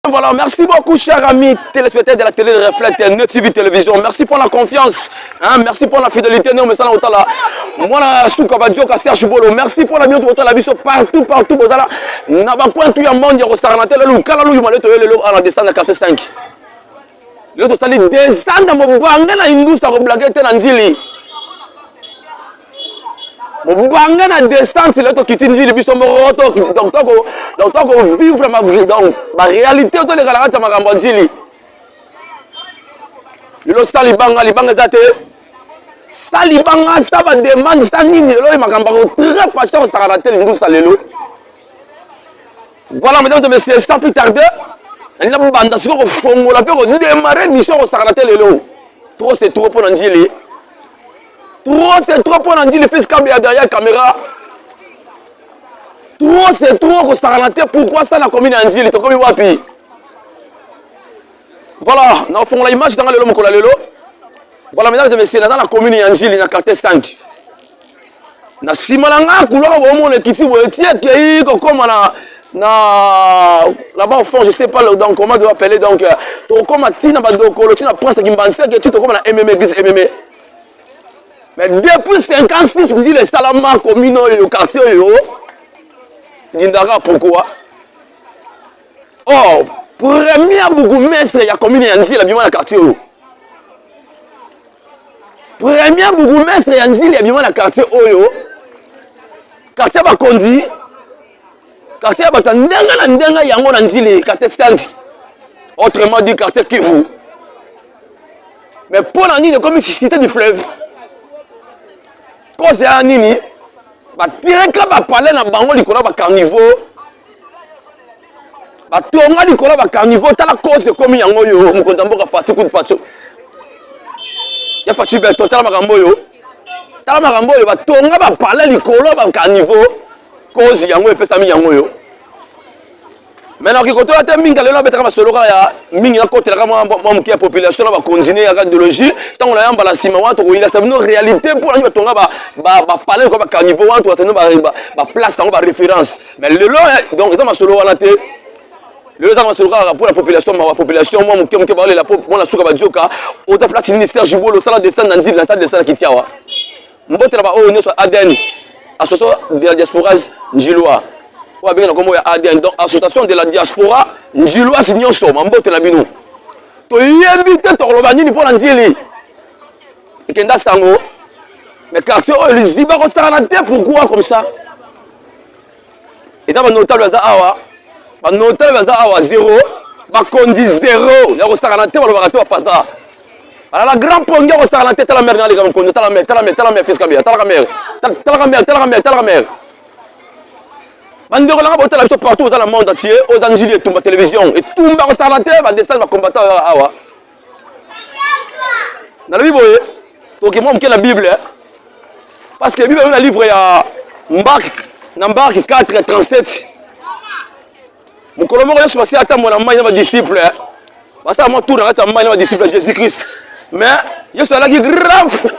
Voilà, merci beaucoup chers amis téléspectateurs de la télé de Reflet TV Télévision. Merci pour la confiance, hein? Merci pour la fidélité. Merci pour la bien de la vie partout, partout. Vous allez, n'a pas quoi tout le monde y a restaurateur le loup, kala loup y malé le loup à la descente de carte 5. Le to sali descendre dans mon banga na industrie ko blaguer te nanzili. Mon banga na descente le to kitinji le biso moroto donc to vivre ma vie donc ma réalité to le galaka ma kambonjili. Le sali banga zate. Sali banga ça va demande ça nini le ma kambango très fâché ça rater l'industrie lelo. Voilà mesdames et messieurs, sans plus tarder. Il y a une bande sur le fond, on a démarrer mission au Saranaté Lelo. Trop c'est trop pour Nandjili. Trop c'est trop pour Nandjili, fait ce qu'il y a derrière la caméra. Trop c'est trop au Saranaté, pourquoi ça n'a commune Nandjili, t'as comme Wapi. Voilà, nous faisons l'image dans le Lelo. Voilà, mesdames et messieurs, dans la commune Nandjili, dans la carte 5. Na Simalanga, couloir au monde qui s'y voit, qui est comme là-bas au fond, je ne sais pas donc, comment doit appeler donc comme Tina Badoko, tu n'as pas ce qui me pensait que tu te comme la MMA. Mais depuis 56, dit les Salama communes au quartier, pourquoi? Oh, premier bourgmestre, il y a commune Yanzi, la bimana quartier. Premier bourgmestre Yanzi, il y a bimana quartier Oyo. Quartier Bakonzi. Quartier Batandenga Ndenga Yango Nanzili, quartier Stanti. Autrement dit, quartier Kivu. Mais pour l'année, comme une cité du fleuve. Quand c'est un nini, bah tirer quand bah parler dans bango likola bah carnivore. Bah tonga likola bah carnivore, t'as la cause de comme yango yo, mon contempo ka fati coup de pacho. Ya fati beto, t'as la marambo yo. T'as la marambo yo, bah tonga bah parler likola bah carnivore. Cause yango et pesa mi yango yo. Maintenant qui côté la minga le betaka masolo ya minga côté la moi la population va continuer à radiologie tant on a yamba la sima wa to il a ça une réalité pour la tonga ba parler quoi ba carnivore wa to ça ba place ba référence mais le donc ça masolo wala te le ça masolo pour la population moi muke ba la pour la suka ba joka au ta place ministère jibolo sala descend dans la salle de sala kitiawa mbote la ba o ne soit ADN association de la diaspora njiloa wa bien comme ADN donc association de la diaspora njiloa signon so mambote la bino to yebite to lobani pour Nandjili kenda sango mais quartier les ziba ko Saranaté pourquoi comme ça et ça va notable za awa ba notable za awa 0 ba kondi 0 ya ko Saranaté ba lobaka to fasa alors la grande pongue au Saranaté tala mère na les comme tala mère fils kabia tala mère Mandoro la botte la partout dans le monde entier aux Angeles tout la télévision et tout le Saranaté va descendre va combattre awa dans la Bible donc moi la Bible parce que la Bible est un livre ya Marc 4:37 mon colomo je suis passé à mon amant et mes disciples parce que moi tout dans ta main et mes disciples Jésus Christ mais je suis là qui grave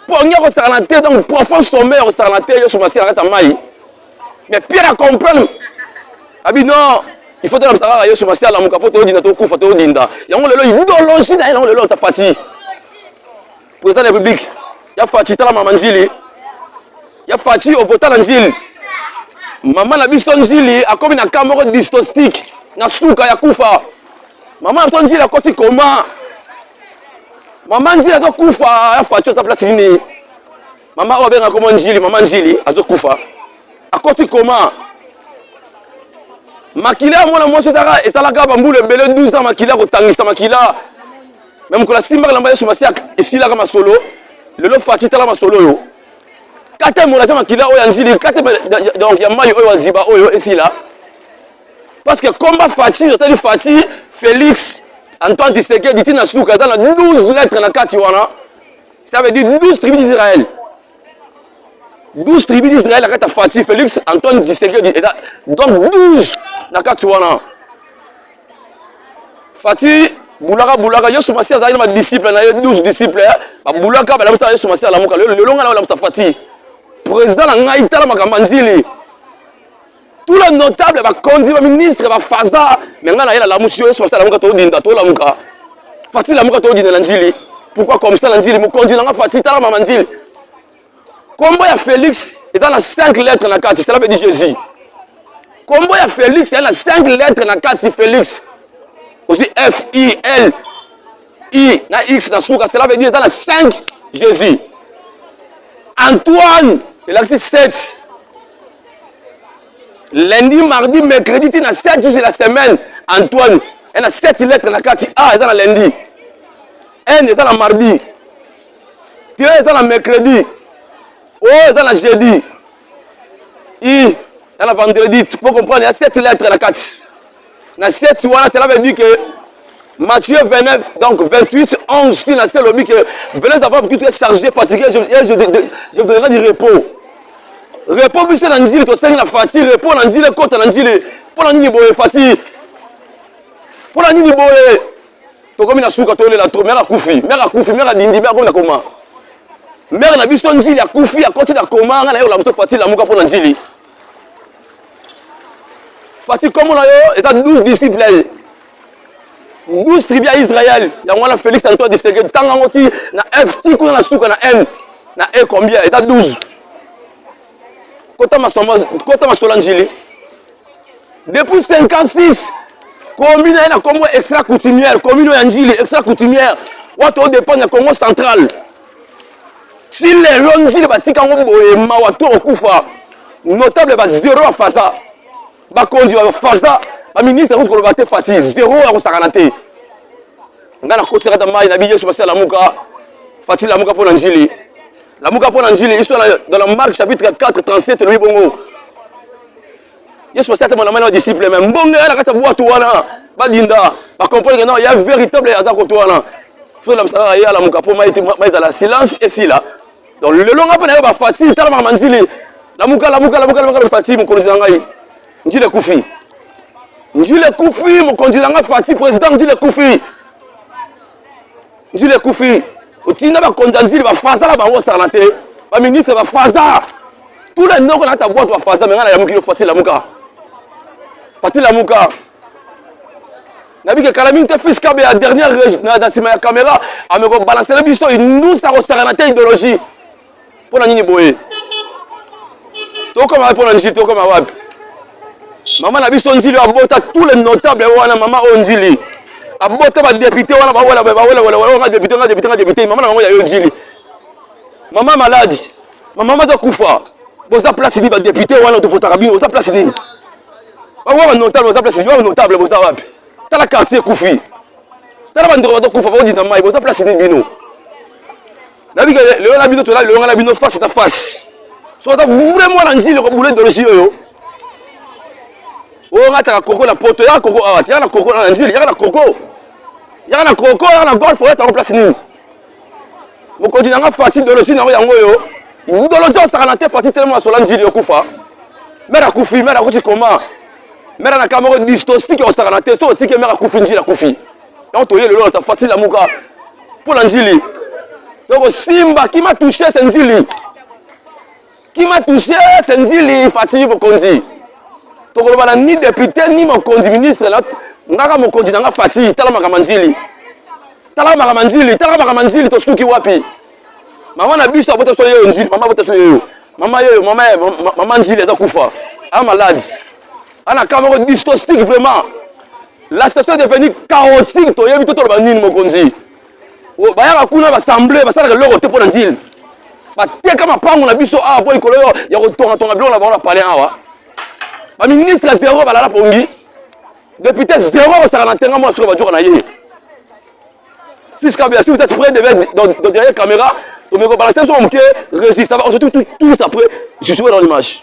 pour au Saranaté dans profond sommeil au Saranaté je suis passé à ta main. Mais Pierre a compris. Abi non, il faut que nous sachions que Yesu Masiya la muka poto dinda to kufa to dinda. Yango lelo idologie na yango lelo ta fati. Président de la République, ya fati tala mama Nzili. Ya fati au votant Nzili. Maman na biso Nzili a comme na camera dystostique na suka ya kufa. Maman to Nzili a koti koma. Maman Nzili a to kufa ya fati ta place ni. Maman o benga comme Nzili, maman Nzili a to kufa. À côté comment Makila moi moi c'est ça et ça la gaba mbule mbele 12 ans Makila ko tangisa Makila même ko la simba la mbaye Masiya ici là comme solo le lo fati tala masolo yo kate mo la Makila o Nzili kate donc ya mayo o ziba o ici là parce que combat fati je dit fati Félix Antoine Tshisekedi dit na souka dans 12 lettres na kati wana ça veut dire 12 tribus d'Israël 12 tribus d'Israël à la Fatih, Félix, Antoine Tshisekedi, donc 12 na Katuana. Fatih, Boulaka, Yesu Massi a ma disciple, 12 disciples, Boulaka, Yesu Massi a la mouka, le long à la fati. Président Naïta la Makambanzili. Tout le notable va conduire le ministre va faza, mais on a la moussio, Yesu Massi a la mouka, Todinda, Tola mouka. Fati la mouka, Todinda Nanjili. Pourquoi comme ça Nanjili, mon conduit dans Fati, Tala Mamandili. Comment il y a Félix, il y a 5 lettres dans la carte, cela veut dire Jésus. Comment il y a Félix, il y a 5 lettres dans la carte, Félix. Aussi F, I, L, I, na X, na Souka, cela veut dire dans la 5 Jésus. Antoine, il a 7. Lundi, mardi, mercredi, il y a 7 jours de la semaine. Antoine, il y a 7 lettres dans la carte. A, il y a lundi. N, il y a mardi. T, il y a mercredi. O, il y a jeudi. I, il y a vendredi. Tu peux comprendre, il y a 7 lettres dans la carte. Dans 7 voilà, cela veut dire que Matthieu 29, donc 28, 11, tu n'as pas le que venez savoir que tu es chargé, fatigué, je vous donnerai du repos. Repos, puis c'est l'anjili, tu sais, la fatigue, repos, l'anjili, côte, l'anjili, pour l'anjili, fatigue. Pour l'anjili, tu comme la souka, tu es la trop, mère à Koufi, mère à Dindi, mère à comment. Mère n'a pas son anjili, à Koufi, à côté de comment, on a eu la moto fatigue, la mouka pour l'anjili. Fatigue comme on a eu, et à 12 disciples. 12 tribus à Israël. Il y a Félix Antoine distingué. Tant que na F, tu connais la souka na N, na E combien? Et à 12. Kota ma solanjili. Depuis 56, commune a comme extra coutumière, commune anjili extra coutumière. Wato dépend du Congo central. Si les lonjili batika ngoboye mawato okufa, notable ba 0 à Faza. Ba conduit à Faza. Le ministre de la Fati, 0 à Saranate. On a côté de Maï, Nabi sur la Mouka, Fati la Mouka pour l'Angili. La Mouka pour l'Angili, ils sont dans la Marque chapitre 4, 37, Louis Bongo. Je suis passé à mon disciple, même bon, elle a qu'à boire tout, Badinda, par comprendre que non, il y a un véritable hasard autour. Il faut que la Mouka pour Maï, la silence et si là. Donc le long après, il y a Fati, tellement Manjili. La Mouka, Fati, mon collègue Zangaï. Njile Koufi. Njile Koufi, mon candidat Fati, président Njile Koufi. Njile Koufi. Au Tina va condamner, va faire ça, va Sarnate. Le ministre va faire ça. Tous les noms qu'on a ta boîte va faire ça, mais il y a un Fati la Mouka. Fati la Mouka. Nabi que Kalamine te fils Kabe la dernière dans la caméra, a me balancer le bisto, il nous ça Sarnate idéologie. Pour la Nini Boé. Toi comme pour la Nini, toi comme Wab. Maman a vu son Njili, a bota tous les notables, maman Onjili. A bota ba député, député, maman a eu Njili. Maman malade, maman doit Koufa. Bosa place ni ba député, wana to fotarabine, bosa place ni. Wa notable, bosa place ni, wa notable, bosa wapi. Tala quartier Koufi. Tala bandro do Koufa, ba di na mai, bosa place ni bino. Nabi que le ngala bino to là, le ngala bino face à face. So ta vraiment Njili ko boulé de le yo. Oh, on a coco la poto, il y a coco, il y a coco dans l'Angile, il y a coco. Il y a coco, il y a golf, il y a en place. Mon continent a fatigué de l'Angile, il y a un goyo. Nous de l'Angile, ça a été fatigué tellement sur l'Angile, il y a Koufa. Mais la Koufi, mais la Koufi comment? Mais la caméra dystostique, on s'est raté, c'est aussi que la Koufi, la Koufi. Et on te dit, le long, ça fatigue la Mouka. Pour l'Angile. Donc, Simba, qui m'a touché, c'est Nzili. Qui m'a touché, c'est Nzili, fatigue pour conduire. Ni député ni mon conduit ministre là ngaka mon conduit nga fati tala makamanjili to suki wapi mama na biso abota so yo njili mama abota so yo mama njili za kufa a malade ana kamera dystostique vraiment la situation est devenue chaotique to yebi to ba nini mon conduit o ba ya kuna ba assemblée ba sala loko te pour njili ba teka mapango na biso a po ikolo ya ko tonga bilo na ba na parler awa. Le ministre 0 va la pongi. Député 0 va s'en attendre moi sur le jour naïe. Puisque si vous êtes prêt de derrière la caméra, vous me balancez sur mon pied, résistez. On se tout après, je suis dans l'image.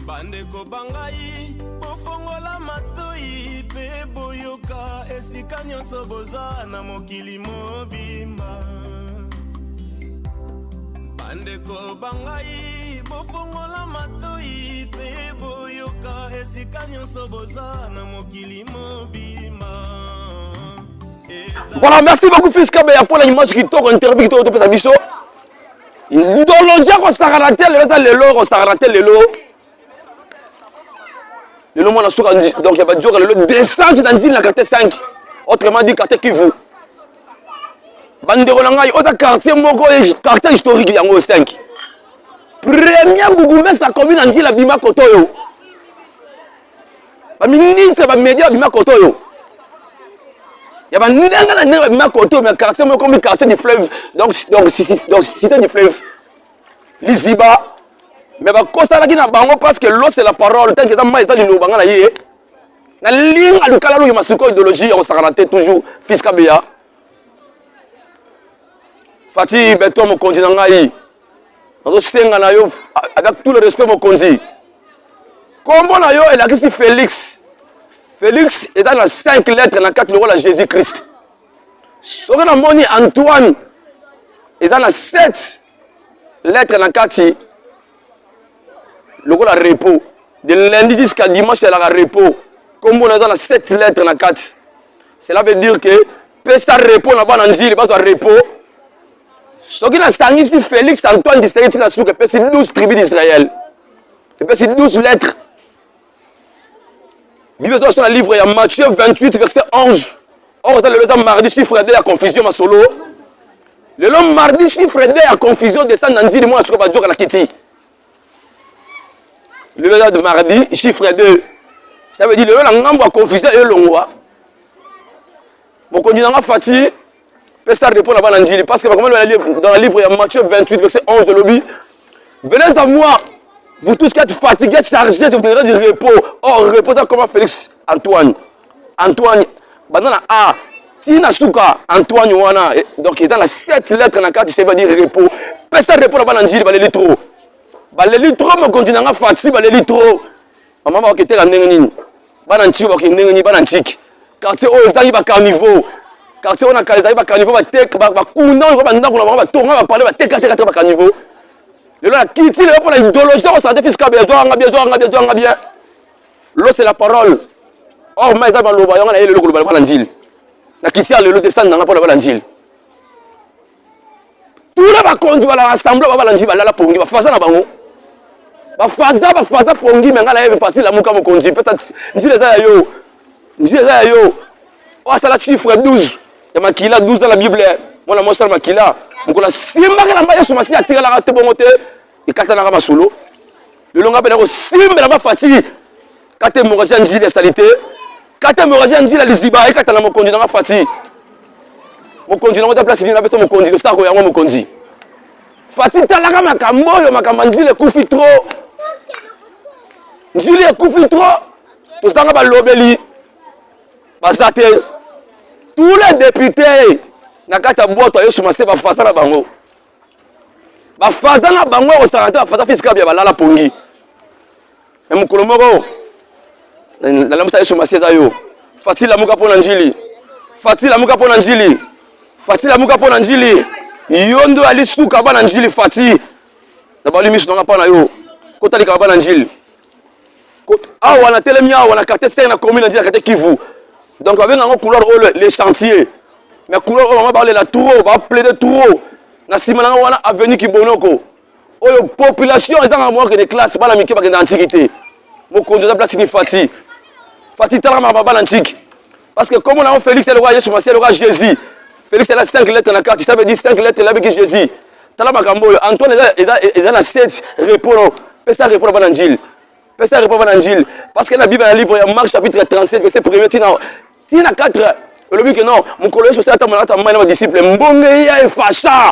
Bandeko bangai bofongola matoi pe boyoka esika nyonso boza na mokili mobimba. Bandeko bangai bofongola matoi pe boyoka esika nyonso boza na mokili mobimba. Voilà, merci beaucoup Fils Kabeya pour l'image qui tourne, interview qui tourne autour de sa biso. Ndologia ko sakarate lelo. Le nom on a souka donc il y a pas de le descente dans une la carte 5. Autrement dit carte Kivu. Bandeko ngai autre quartier moko quartier historique yango 5. Premier bourgmestre commune en la bima kotoyo. Ba ministre ba média bima kotoyo. Il y a un bima kotoyo mais quartier moko comme quartier du fleuve donc cité du fleuve. Liziba. Mais parce que l'eau c'est la parole, tant que ça m'a été dit, na ligne à l'ukala ma idéologie, on s'en toujours, Fils Kabeya. Fatih, toi, mon continent, avec tout le respect, mon continent. Comment on a eu écrit Félix? Félix est dans 5 lettres, dans 4 euros à Jésus-Christ. Ce qu'on a moni Antoine est dans 7 lettres, dans 4 le rôle à repos. De lundi jusqu'à dimanche, il y a un repos. Comme on a dans 7 lettres dans 4. Cela veut dire que Pesta repos là-bas dans Nzili, il va repos. Ce qui est ici, Félix Antoine d'Israël, il a 12 tribus d'Israël. Il a 12 lettres. Bible dans le livre, il y a Matthieu 28, verset 11. Or, le mardi, chiffre D, la confusion, ma solo. Le long mardi, chiffre D, la confusion, descend dans Nzili, moi, je suis pas la Kitty. Le jour de mardi, chiffre 2. Ça veut dire que le confusion est long. Mon continent Fatih, peut répondre là-bas dans Nzili. Parce que dans le livre, il y a Matthieu 28, verset 11 de l'objet. Venez à moi, vous tous qui êtes fatigués, chargés, je vous donnerai du repos. Or, repos, comment Félix Antoine. Antoine, banana A, Tina Souka, Antoine Wana. Donc, il est dans la 7 lettres dans la carte, ça veut dire repos. Peut répondre là-bas dans Nzili, il va aller trop. Les litres, mon continent a fatigué, les litres. Maman va quitter la nénine. Bananchi va quitter la nénine, bananchik. Quartier où ils arrivent à carnivore. Quartier où on a carnivore, va tek, va courir, va ndako, va tourner, va parler, va tek, va carnivore. Le là, qui tire pour l'idéologie, on s'en défisque bien, bien. L'eau c'est la parole. Or, mais ça va l'eau, on a eu le logo de l'angile. La qui tire le lot descend dans la parole de l'angile. Tout le monde va conduire, va rassembler, va l'angile, va la pongi, va faire ça dans le bango. Bafaza pongi menga na yebe parti la muka mokonzi pesa njile za yo o atala chiffre 12 ya makila 12 dans la bible mona mosala makila mukola simba kana mba yesu masi atira la te bongote ikata na masolo le longa pena ko simba na ba fati kate moraja njile salité kate moraja njile liziba ikata na mokonzi na fati mokonzi na ngota place ni na beso mokonzi le sako yango mokonzi fati talaka makambo njile kufi trop. Njili ekufi trop, tout ça va lobeli. Tous les députés, na kata boto yo sumase ba fasa na bango. Ba fasa na bango au saranta fasa fiscal bia balala pongi. E mukolo moko. Na lamusa yo sumase za yo. Fatila muka pona njili. Fatila muka pona njili. Fatila muka pona njili. Yondo ali suka bana njili fati. Na bali misu nga pana yo. Kotali ka bana njili. Ah, on a tellement on a carte c'est na commune de la carte Kivu. Donc avec un couleur les chantiers. Mais couleur on va parler la trop, on va plaider trop. Na simana on a avenue Kibonoko. Oh population ils ont moins que des classes pas la miki pas que d'antiquité. Mon conduit place ni Fati. Fati tala ma baba l'antique. Parce que comme on a Félix le roi Jésus, le roi Jésus. Félix il a 5 lettres dans la carte, ça veut dire 5 lettres là avec Jésus. Tala makambo Antoine ils ont 7 répondre. Peut ça répondre dans l'Angile. Personne ne répond à l'Angile. Parce que la Bible, dans le livre, il y a Marc chapitre 37, verset 1er, Tina 4. Le but que non, mon collègue social, mon disciple, Mbongeya et Facha.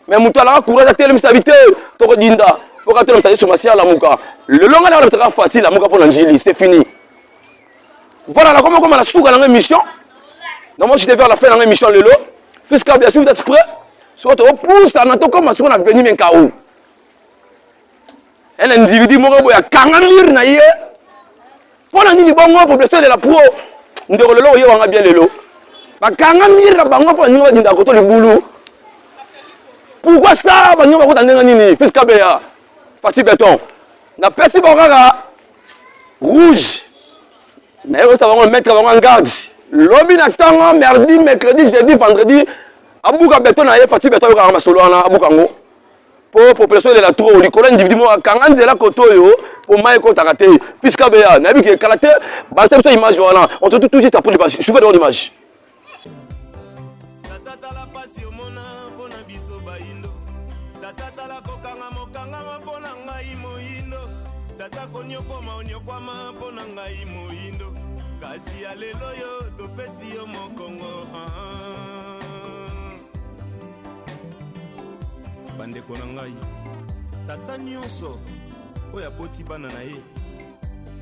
Mais mon talent, courage à tel serviteur, Toko Dinda. Il faut que tu aies sur ma sœur, la Mouka. Le long de la fatigué, la Mouka pour l'Angile, c'est fini. Voilà, comment on a souga dans l'émission. Donc, moi, je devais à la fin de l'émission, le lot. Puisque, bien sûr, vous êtes prêts. Soit on pousse, on attend comme on a venu, mais KO. un individu moko boya kanga mire na ye pona nini bongo population de la pro ndeko lelo ye wanga bien lelo bakanga mire na bango pona ninga dinda ko to libulu pourquoi ça ba nyoma ko tandenga nini fiska beya Fati Béton na pesi bokaka rouge mais on va mettre en garde lobby na tango mardi mercredi jeudi vendredi abuka Béton na ye Fati Béton ka masolo na abuka ngo pour population de la trop likolo individu kanga nzela kotoyo pour mai ko takate fiska beya na bi ke kalate ba tête image voilà on te tout juste pour l'image super de l'image tata konyokoma onyokwama mpona ngai moyindo kasi ya lelo yo topesi yo mokongo bandeko na ngai tata nyonso oyo aboti bana na ye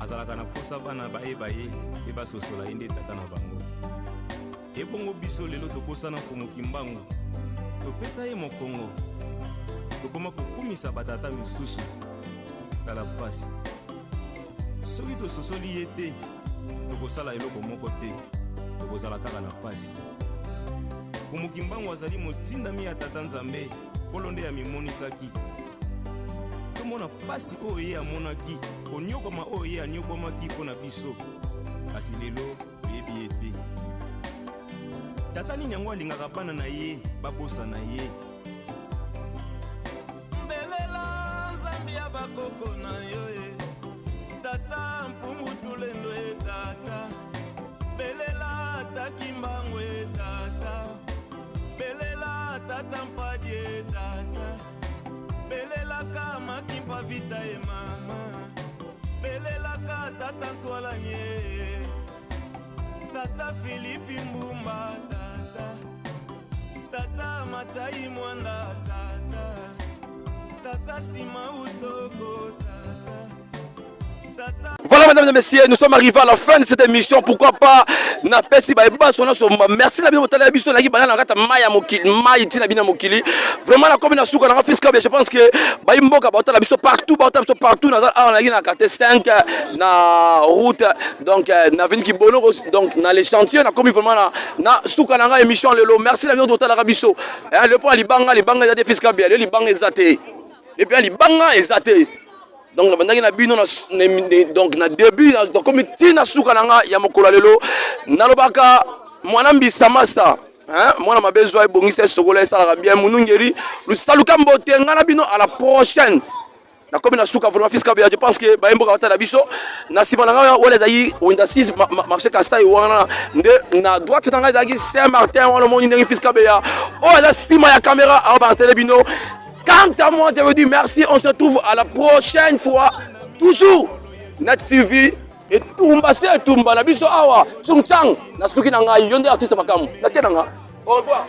azalaka na posa bana bayeba ye e basosola ye nde tata na bango ebongo biso lelo tokosana fomoki mbangu topesa ye mokongo tokoma kokumisa batata misusu kala pasi soki tososoli ye te tokosala eloko moko te tokozala kaka na pasi fomoki mbangu azali motindami ya tata nzambe nkolo nde amimonisaki tomona pasi oyo ye amonaki konyokoma oyo ye anyokwamaki mpo na biso kasi lelo toyebi ye te tata nini yango alingaka bana na ye babosana ye mbelela nzambi ya bakoko na yo ye tata mpungutulendo e tata belela takimbango e tata belela tata mpadi e tata belelaka makimpa vita e mama belelaka tata ntwalanye tata Filipi Mbumba tata tata Matai Mwanda tata tata Sima Utoko tata. Voilà mesdames et messieurs, nous sommes arrivés à la fin de cette émission. Pourquoi pas na pesi ba eba sona so merci la bien motala biso na ki banana ngata maya mokili mai tina bina mokili. Vraiment la commune suka na fiska je pense que ba imboka ba otala biso partout na na carte 5 na route donc na vini ki bono donc na les chantiers na comme vraiment na suka na émission lelo. Merci la bien motala biso. Le point libanga za fiska bien, libanga ezate. Et puis libanga ezate. Donc na bino donc na début donc comme tina suka nanga ya mokola lelo nalobaka mwana mbisa masa hein mwana mabezwa ebongisa sokola sala bien munungeri lu saluka mbote ngana bino à la prochaine na comme na suka vraiment fiska je pense que ba imboka wata na biso na sima nanga wala zayi winda 6 marché Castai wana nde na droite nanga zayi Saint-Martin wana moni ngi fiska ya oh la sima ya caméra a ba tele bino. Quant à moi, je vous dis merci. On se retrouve à la prochaine fois. Toujours Net TV et Tumba, c'est Tumba. La biso awa, Sung Chang, na suki na ngai, yonde artiste makamu. Na tena nga. Au revoir.